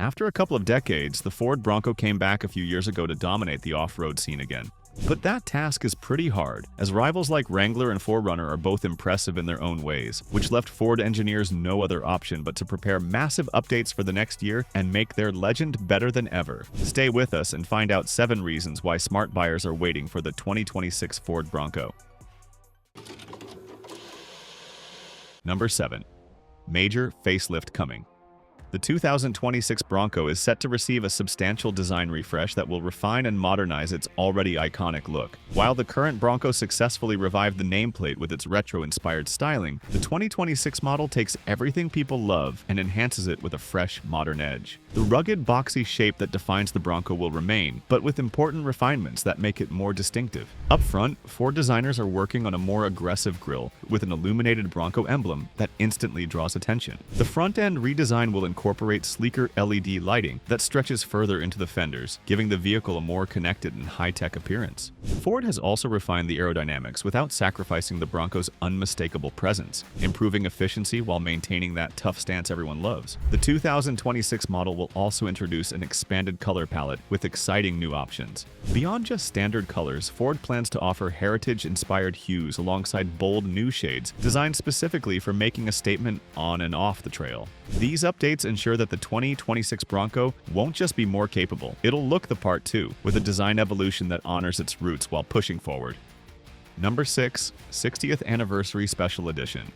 After a couple of decades, the Ford Bronco came back a few years ago to dominate the off-road scene again. But that task is pretty hard, as rivals like Wrangler and 4Runner are both impressive in their own ways, which left Ford engineers no other option but to prepare massive updates for the next year and make their legend better than ever. Stay with us and find out 7 reasons why smart buyers are waiting for the 2026 Ford Bronco. Number 7. Major facelift coming. The 2026 Bronco is set to receive a substantial design refresh that will refine and modernize its already iconic look. While the current Bronco successfully revived the nameplate with its retro-inspired styling, the 2026 model takes everything people love and enhances it with a fresh, modern edge. The rugged, boxy shape that defines the Bronco will remain, but with important refinements that make it more distinctive. Up front, Ford designers are working on a more aggressive grille with an illuminated Bronco emblem that instantly draws attention. The front-end redesign will incorporate sleeker LED lighting that stretches further into the fenders, giving the vehicle a more connected and high-tech appearance. Ford has also refined the aerodynamics without sacrificing the Bronco's unmistakable presence, improving efficiency while maintaining that tough stance everyone loves. The 2026 model will also introduce an expanded color palette with exciting new options. Beyond just standard colors, Ford plans to offer heritage-inspired hues alongside bold new shades designed specifically for making a statement on and off the trail. These updates ensure that the 2026 Bronco won't just be more capable, it'll look the part too, with a design evolution that honors its roots while pushing forward. Number 6. 60th Anniversary Special Edition.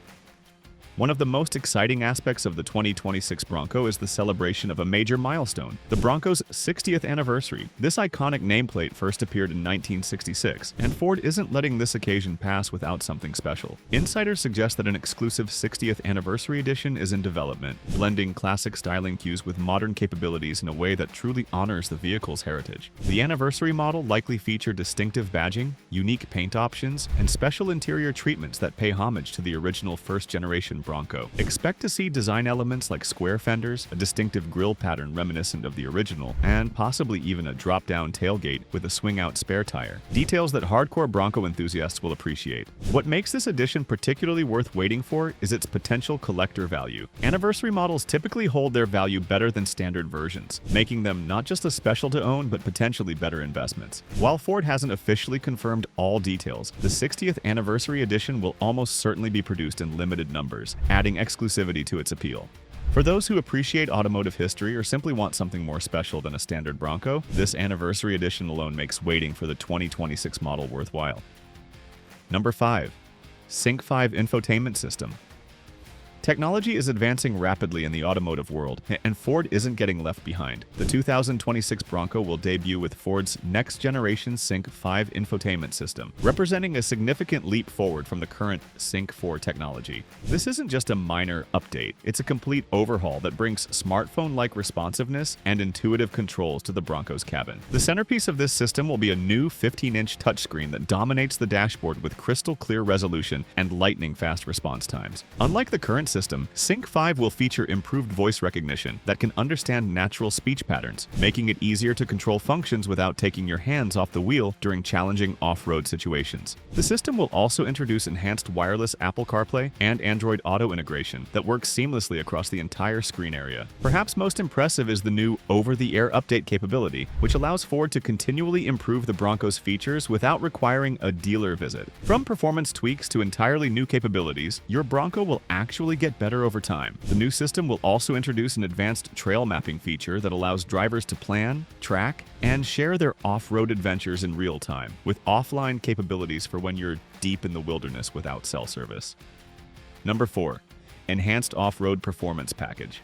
One of the most exciting aspects of the 2026 Bronco is the celebration of a major milestone, the Bronco's 60th anniversary. This iconic nameplate first appeared in 1966, and Ford isn't letting this occasion pass without something special. Insiders suggest that an exclusive 60th anniversary edition is in development, blending classic styling cues with modern capabilities in a way that truly honors the vehicle's heritage. The anniversary model likely feature distinctive badging, unique paint options, and special interior treatments that pay homage to the original first-generation Bronco. Expect to see design elements like square fenders, a distinctive grille pattern reminiscent of the original, and possibly even a drop-down tailgate with a swing-out spare tire. Details that hardcore Bronco enthusiasts will appreciate. What makes this edition particularly worth waiting for is its potential collector value. Anniversary models typically hold their value better than standard versions, making them not just a special to own but potentially better investments. While Ford hasn't officially confirmed all details, the 60th Anniversary Edition will almost certainly be produced in limited numbers, adding exclusivity to its appeal. For those who appreciate automotive history or simply want something more special than a standard Bronco, this Anniversary Edition alone makes waiting for the 2026 model worthwhile. Number 5. Sync 5 Infotainment System. Technology is advancing rapidly in the automotive world, and Ford isn't getting left behind. The 2026 Bronco will debut with Ford's next-generation Sync 5 infotainment system, representing a significant leap forward from the current Sync 4 technology. This isn't just a minor update, it's a complete overhaul that brings smartphone-like responsiveness and intuitive controls to the Bronco's cabin. The centerpiece of this system will be a new 15-inch touchscreen that dominates the dashboard with crystal-clear resolution and lightning-fast response times. Unlike the current system, Sync 5 will feature improved voice recognition that can understand natural speech patterns, making it easier to control functions without taking your hands off the wheel during challenging off-road situations. The system will also introduce enhanced wireless Apple CarPlay and Android Auto integration that works seamlessly across the entire screen area. Perhaps most impressive is the new over-the-air update capability, which allows Ford to continually improve the Bronco's features without requiring a dealer visit. From performance tweaks to entirely new capabilities, your Bronco will actually get better over time. The new system will also introduce an advanced trail mapping feature that allows drivers to plan, track, and share their off-road adventures in real time, with offline capabilities for when you're deep in the wilderness without cell service. Number 4. Enhanced Off-Road Performance Package.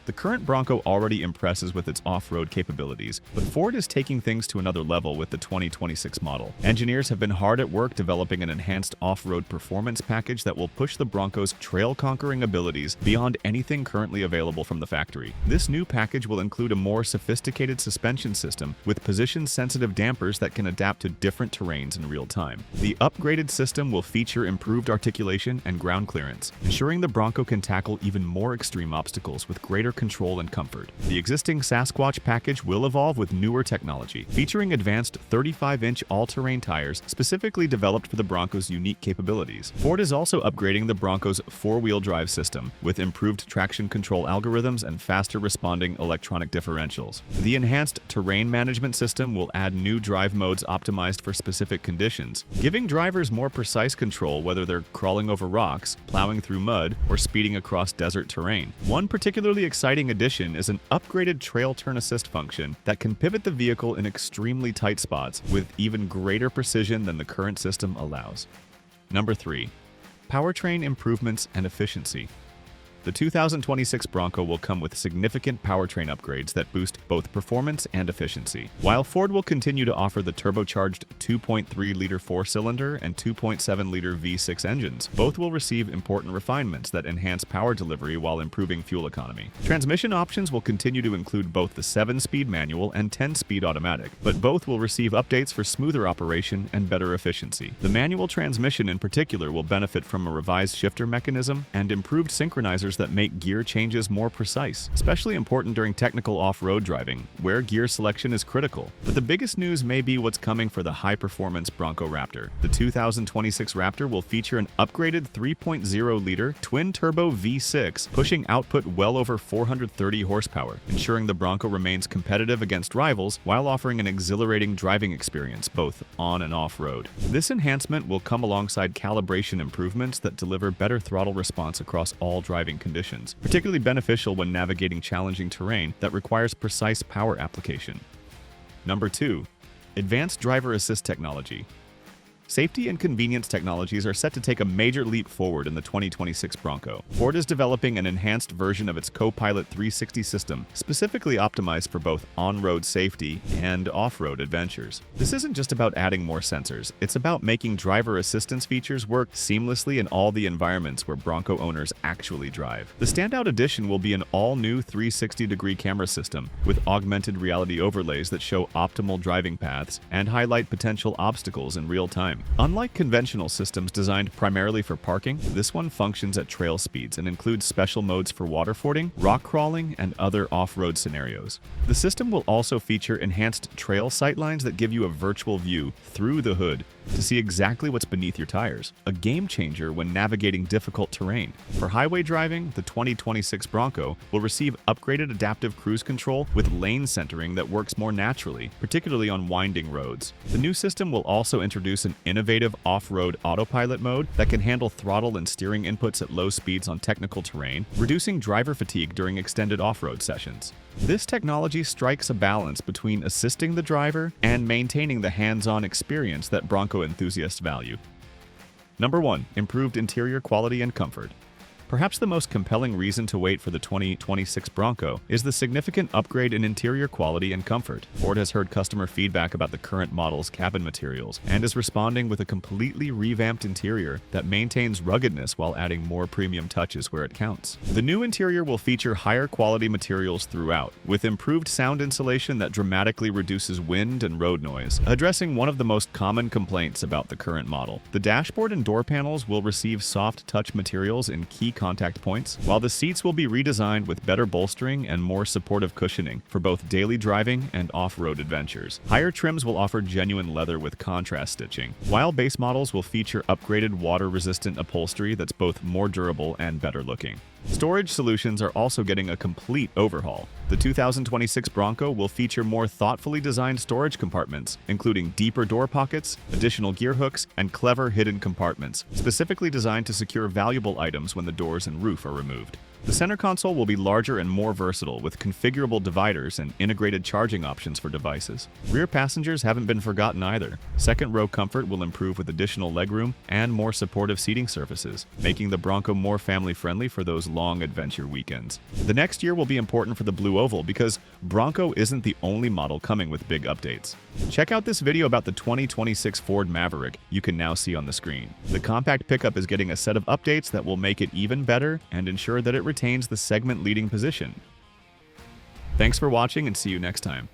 The current Bronco already impresses with its off-road capabilities, but Ford is taking things to another level with the 2026 model. Engineers have been hard at work developing an enhanced off-road performance package that will push the Bronco's trail-conquering abilities beyond anything currently available from the factory. This new package will include a more sophisticated suspension system with position-sensitive dampers that can adapt to different terrains in real time. The upgraded system will feature improved articulation and ground clearance, ensuring the Bronco can tackle even more extreme obstacles with greater control and comfort. The existing Sasquatch package will evolve with newer technology, featuring advanced 35-inch all-terrain tires specifically developed for the Bronco's unique capabilities. Ford is also upgrading the Bronco's four-wheel drive system with improved traction control algorithms and faster responding electronic differentials. The enhanced terrain management system will add new drive modes optimized for specific conditions, giving drivers more precise control whether they're crawling over rocks, plowing through mud, or speeding across desert terrain. One particularly exciting addition is an upgraded trail turn assist function that can pivot the vehicle in extremely tight spots with even greater precision than the current system allows. Number 3. Powertrain improvements and efficiency. The 2026 Bronco will come with significant powertrain upgrades that boost both performance and efficiency. While Ford will continue to offer the turbocharged 2.3-liter four-cylinder and 2.7-liter V6 engines, both will receive important refinements that enhance power delivery while improving fuel economy. Transmission options will continue to include both the 7-speed manual and 10-speed automatic, but both will receive updates for smoother operation and better efficiency. The manual transmission in particular will benefit from a revised shifter mechanism and improved synchronizers that make gear changes more precise, especially important during technical off-road driving, where gear selection is critical. But the biggest news may be what's coming for the high-performance Bronco Raptor. The 2026 Raptor will feature an upgraded 3.0-liter twin-turbo V6, pushing output well over 430 horsepower, ensuring the Bronco remains competitive against rivals while offering an exhilarating driving experience both on and off-road. This enhancement will come alongside calibration improvements that deliver better throttle response across all driving conditions, particularly beneficial when navigating challenging terrain that requires precise power application. Number 2. Advanced driver assist technology. Safety and convenience technologies are set to take a major leap forward in the 2026 Bronco. Ford is developing an enhanced version of its Co-Pilot 360 system, specifically optimized for both on-road safety and off-road adventures. This isn't just about adding more sensors, it's about making driver assistance features work seamlessly in all the environments where Bronco owners actually drive. The standout addition will be an all-new 360-degree camera system with augmented reality overlays that show optimal driving paths and highlight potential obstacles in real time. Unlike conventional systems designed primarily for parking, this one functions at trail speeds and includes special modes for waterfording, rock crawling, and other off-road scenarios. The system will also feature enhanced trail sightlines that give you a virtual view through the hood to see exactly what's beneath your tires, a game changer when navigating difficult terrain. For highway driving, the 2026 Bronco will receive upgraded adaptive cruise control with lane centering that works more naturally, particularly on winding roads. The new system will also introduce an innovative off-road autopilot mode that can handle throttle and steering inputs at low speeds on technical terrain, reducing driver fatigue during extended off-road sessions. This technology strikes a balance between assisting the driver and maintaining the hands-on experience that Bronco enthusiasts value. Number 1. Improved interior quality and comfort. Perhaps the most compelling reason to wait for the 2026 Bronco is the significant upgrade in interior quality and comfort. Ford has heard customer feedback about the current model's cabin materials and is responding with a completely revamped interior that maintains ruggedness while adding more premium touches where it counts. The new interior will feature higher quality materials throughout, with improved sound insulation that dramatically reduces wind and road noise, addressing one of the most common complaints about the current model. The dashboard and door panels will receive soft touch materials in key contact points, while the seats will be redesigned with better bolstering and more supportive cushioning for both daily driving and off-road adventures. Higher trims will offer genuine leather with contrast stitching, while base models will feature upgraded water-resistant upholstery that's both more durable and better looking. Storage solutions are also getting a complete overhaul. The 2026 Bronco will feature more thoughtfully designed storage compartments, including deeper door pockets, additional gear hooks, and clever hidden compartments, specifically designed to secure valuable items when the doors and roof are removed. The center console will be larger and more versatile, with configurable dividers and integrated charging options for devices. Rear passengers haven't been forgotten either. Second row comfort will improve with additional legroom and more supportive seating surfaces, making the Bronco more family-friendly for those long adventure weekends. The next year will be important for the Blue Oval because Bronco isn't the only model coming with big updates. Check out this video about the 2026 Ford Maverick you can now see on the screen. The compact pickup is getting a set of updates that will make it even better and ensure that it retains the segment leading position. Thanks for watching and see you next time.